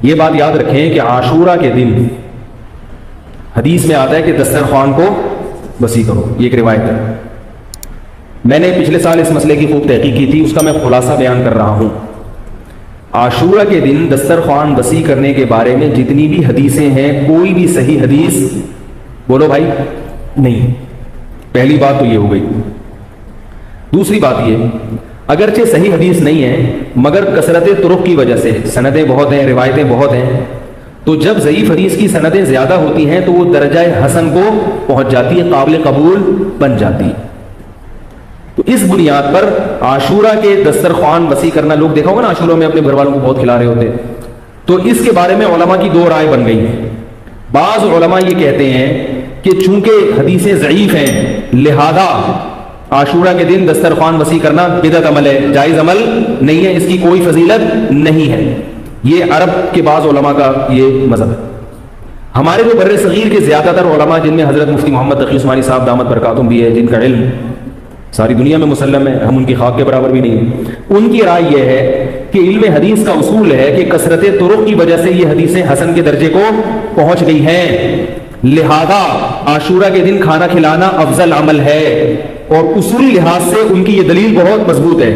یہ بات یاد رکھیں کہ عاشورہ کے دن حدیث میں آتا ہے کہ دسترخوان کو وسیع کرو، یہ ایک روایت ہے. میں نے پچھلے سال اس مسئلے کی خوب تحقیق کی تھی، اس کا میں خلاصہ بیان کر رہا ہوں. عاشورہ کے دن دسترخوان وسیع کرنے کے بارے میں جتنی بھی حدیثیں ہیں کوئی بھی صحیح حدیث بولو بھائی نہیں. پہلی بات تو یہ ہو گئی. دوسری بات یہ، اگرچہ صحیح حدیث نہیں ہے مگر کثرت طرق کی وجہ سے سندیں بہت ہیں، روایتیں بہت ہیں، تو جب ضعیف حدیث کی سندیں زیادہ ہوتی ہیں تو وہ درجہ حسن کو پہنچ جاتی ہے، قابل قبول بن جاتی ہے. تو اس بنیاد پر عاشورہ کے دسترخوان وسیع کرنا، لوگ دیکھا ہوگا نا عاشورہ میں اپنے گھر والوں کو بہت کھلا رہے ہوتے، تو اس کے بارے میں علماء کی دو رائے بن گئی ہیں. بعض علماء یہ کہتے ہیں کہ چونکہ حدیثیں ضعیف ہیں لہذا عاشورہ کے دن دسترخوان وسیع کرنا بدعت عمل ہے، جائز عمل نہیں ہے، اس کی کوئی فضیلت نہیں ہے. یہ عرب کے بعض علماء کا یہ مذہب ہے. ہمارے جو بر صغیر کے زیادہ تر علماء جن میں حضرت مفتی محمد تقی عثمانی صاحب دامت برکاتہم بھی ہے، جن کا علم ساری دنیا میں مسلم ہے، ہم ان کی خاک کے برابر بھی نہیں ہیں، ان کی رائے یہ ہے کہ علم حدیث کا اصول ہے کہ کثرت طرق کی وجہ سے یہ حدیثیں حسن کے درجے کو پہنچ گئی ہیں، لہذا عاشورہ کے دن کھانا کھلانا افضل عمل ہے. اور اصولی لحاظ سے ان کی یہ دلیل بہت مضبوط ہے،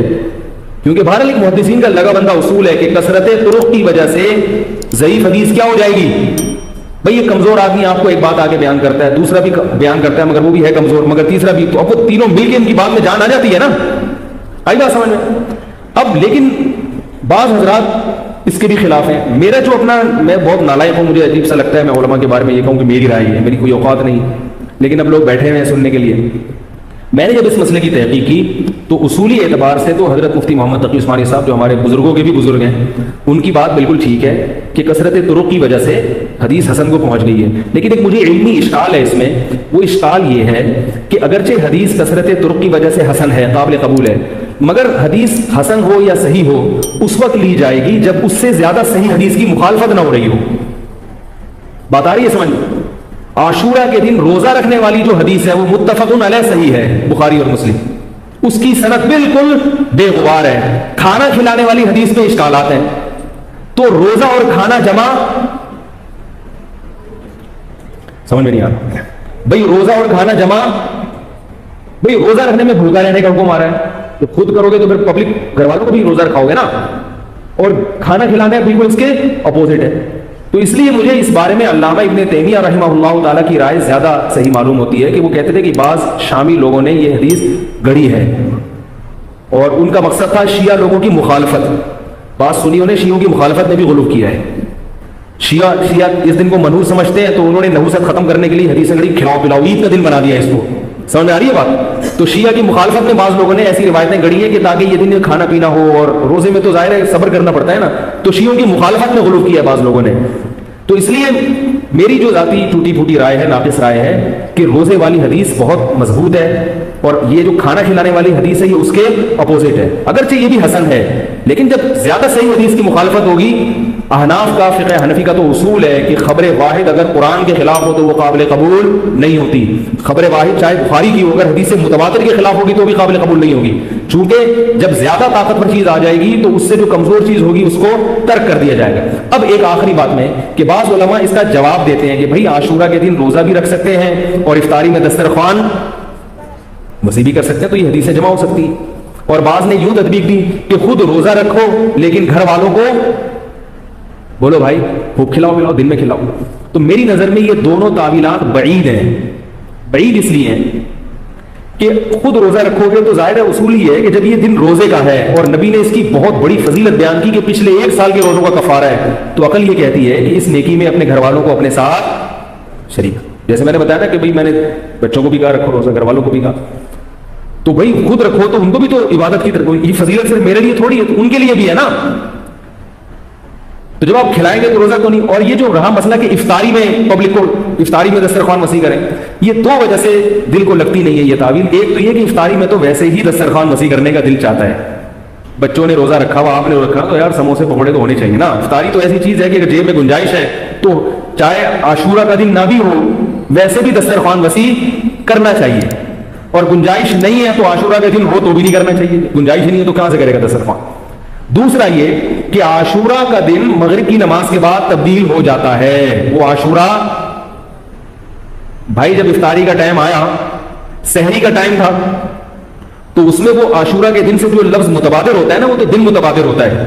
کیونکہ بہرحال ایک محدثین کا لگا بندہ اصول ہے کہ کثرت طرق کی وجہ سے ضعیف حدیث کیا ہو جائے گی. بھئی یہ کمزور آدمی آپ کو ایک بات آگے بیان کرتا ہے، دوسرا بھی بیان کرتا ہے مگر وہ بھی ہے کمزور، مگر تیسرا بھی، تو اب وہ تینوں مل کے ان کی بات میں جان آ جاتی ہے نا. آئی بات سمجھ میں؟ اب لیکن بعض حضرات اس کے بھی خلاف ہیں. میرا جو اپنا، میں بہت نالائق ہوں، مجھے عجیب سا لگتا ہے میں علماء کے بارے میں یہ کہوں کہ میری رائے ہے، میری کوئی اوقات نہیں، لیکن اب لوگ بیٹھے ہوئے ہیں سننے کے لیے. میں نے جب اس مسئلے کی تحقیق کی تو اصولی اعتبار سے تو حضرت مفتی محمد تقی عثمانی صاحب جو ہمارے بزرگوں کے بھی بزرگ ہیں، ان کی بات بالکل ٹھیک ہے کہ کثرت طرق کی وجہ سے حدیث حسن کو پہنچ گئی ہے. لیکن ایک مجھے علمی اشکال ہے اس میں، وہ اشکال یہ ہے کہ اگرچہ حدیث کثرت طرق کی وجہ سے حسن ہے، قابل قبول ہے، مگر حدیث حسن ہو یا صحیح ہو اس وقت لی جائے گی جب اس سے زیادہ صحیح حدیث کی مخالفت نہ ہو رہی ہو. بات آ رہی ہے سمجھ؟ عاشورہ کے دن روزہ رکھنے والی جو حدیث ہے وہ متفق علیہ صحیح ہے، بخاری اور مسلم، اس کی سند بالکل بے غبار ہے. کھانا کھلانے والی حدیث میں اشکالات ہیں، تو روزہ اور کھانا جمع سمجھ میں نہیں آ رہا. بھئی روزہ اور کھانا جمع، بھئی روزہ رکھنے میں بھوکا رہنے کا حکم آ رہا ہے، تو خود کرو گے تو پھر پبلک گھر والوں کو بھی روزہ رکھاؤ گے نا، اور کھانا کھلانا بالکل اس کے اپوزٹ ہے. تو اس لیے مجھے اس بارے میں علامہ ابن تیمیہ رحمہ اللہ تعالیٰ کی رائے زیادہ صحیح معلوم ہوتی ہے کہ وہ کہتے تھے کہ بعض شامی لوگوں نے یہ حدیث گڑھی ہے اور ان کا مقصد تھا شیعہ لوگوں کی مخالفت. بعض سنیوں نے شیعوں کی مخالفت میں بھی غلو کیا ہے. شیعہ اس دن کو منحوس سمجھتے ہیں تو انہوں نے نحوست ختم کرنے کے لیے حدیثیں گڑھی، کھلاؤ پلاؤ، عید کا دن بنا دیا اس کو. سمجھ میں آ رہی ہے بات؟ تو شیعہ کی مخالفت میں بعض لوگوں نے ایسی روایتیں گڑھی ہیں کہ تاکہ یہ دن کھانا پینا ہو، اور روزے میں تو ظاہر ہے صبر کرنا پڑتا ہے نا، تو شیعوں کی مخالفت میں غلو کیا ہے بعض لوگوں نے. تو اس لیے میری جو ذاتی ٹوٹی پھوٹی رائے ہے، ناقص رائے ہے کہ روزے والی حدیث بہت مضبوط ہے، اور یہ جو کھانا کھلانے والی حدیث ہے یہ اس کے اپوزٹ ہے. اگرچہ یہ بھی حسن ہے، لیکن جب زیادہ صحیح حدیث کی مخالفت ہوگی، احناف کا، فقہ حنفی کا تو اصول ہے کہ خبر واحد اگر قرآن کے خلاف ہو تو وہ قابل قبول نہیں ہوتی. خبر واحد چاہے بخاری کی ہو، اگر حدیث متواتر کے خلاف ہوگی تو بھی قابل قبول نہیں ہوگی، چونکہ جب زیادہ طاقتور چیز آ جائے گی تو اس سے جو کمزور چیز ہوگی اس کو ترک کر دیا جائے گا. اب ایک آخری بات میں کہ بعض علماء اس کا جواب دیتے ہیں کہ بھائی عاشورہ کے دن روزہ بھی رکھ سکتے ہیں اور افطاری میں دسترخوان وسیع بھی کر سکتے ہیں، تو یہ حدیثیں جمع ہو سکتی. اور بعض نے یوں تطبیق دی کہ خود روزہ رکھو لیکن گھر والوں کو بولو بھائی خوب کھلاؤ پلاؤ، دن میں کھلاؤ. تو میری نظر میں یہ دونوں تعویلات بعید ہیں. بعید اس لیے ہیں کہ خود روزہ رکھو گے تو ظاہر ہے اصول یہ ہے کہ جب یہ دن روزے کا ہے اور نبی نے اس کی بہت بڑی فضیلت بیان کی کہ پچھلے 1 سال کے روزوں کا کفارہ ہے، تو عقل یہ کہتی ہے کہ اس نیکی میں اپنے گھر والوں کو اپنے ساتھ شریک. جیسے میں نے بتایا نا کہ بھائی میں نے بچوں کو بھی کہا رکھو روزہ، گھر والوں کو بھی کہا، تو بھائی خود رکھو تو ان کو بھی تو عبادت کی طرف، یہ فضیلت صرف میرے لیے تھوڑی ہے، تو ان کے لیے بھی ہے نا. تو جب آپ کھلائیں گے تو روزہ تو نہیں. اور یہ جو رہا مسئلہ کہ افطاری میں پبلک کو افطاری میں دسترخوان وسیع کریں، یہ 2 وجہ سے دل کو لگتی نہیں ہے یہ تعویل. ایک تو یہ کہ افطاری میں تو ویسے ہی دسترخوان وسیع کرنے کا دل چاہتا ہے. بچوں نے روزہ رکھا ہوا، آپ نے رکھا تو یار سموسے پکوڑے تو ہونے چاہیے نا. افطاری تو ایسی چیز ہے کہ اگر جیب میں گنجائش ہے تو چاہے عاشورہ کا دن نہ بھی ہو ویسے بھی دسترخوان وسیع کرنا چاہیے، اور گنجائش نہیں ہے تو عاشورہ کا دن ہو تو بھی نہیں کرنا چاہیے. گنجائش نہیں ہے تو کہاں سے کرے گا دسترخوان. دوسرا یہ کہ عاشورہ کا دن مغرب کی نماز کے بعد تبدیل ہو جاتا ہے. وہ عاشورہ بھائی جب افطاری کا ٹائم آیا، سحری کا ٹائم تھا، تو اس میں وہ عاشورہ کے دن سے جو لفظ متبادر ہوتا ہے نا، وہ تو دن متبادر ہوتا ہے،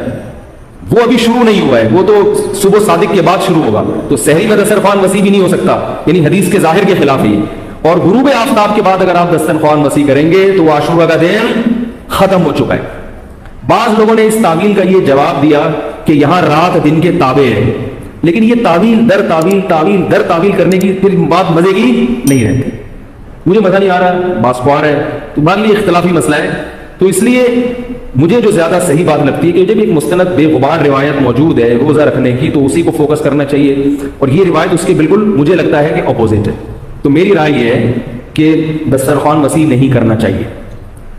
وہ ابھی شروع نہیں ہوا ہے، وہ تو صبح صادق کے بعد شروع ہوگا. تو سحری میں دسترخوان وسیع بھی نہیں ہو سکتا، یعنی حدیث کے ظاہر کے خلاف ہی. اور غروب آفتاب کے بعد اگر آپ دسترخوان وسیع کریں گے تو وہ عاشورہ کا دن ختم ہو چکا ہے. بعض لوگوں نے اس تعویل کا یہ جواب دیا کہ یہاں رات دن کے تابع ہے، لیکن یہ تعویل در تعویل تعویل در تعویل کرنے کی پھر بات مزے کی نہیں رہتی. مجھے مزہ نہیں آ رہا، باسخوار ہے، تو مان لیے اختلافی مسئلہ ہے. تو اس لیے مجھے جو زیادہ صحیح بات لگتی ہے کہ جب ایک مستند بے غبار روایت موجود ہے روزہ رکھنے کی، تو اسی کو فوکس کرنا چاہیے. اور یہ روایت اس کے بالکل مجھے لگتا ہے کہ اپوزٹ ہے. تو میری رائے یہ ہے کہ دسترخوان وسیع نہیں کرنا چاہیے.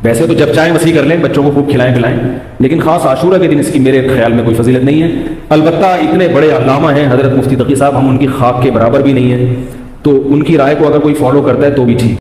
ویسے تو جب چاہیں وسیع کر لیں، بچوں کو خوب کھلائیں پلائیں، لیکن خاص عاشورہ کے دن اس کی میرے خیال میں کوئی فضیلت نہیں ہے. البتہ اتنے بڑے علامہ ہیں حضرت مفتی تقی صاحب، ہم ان کی خاک کے برابر بھی نہیں ہیں، تو ان کی رائے کو اگر کوئی فالو کرتا ہے تو بھی ٹھیک.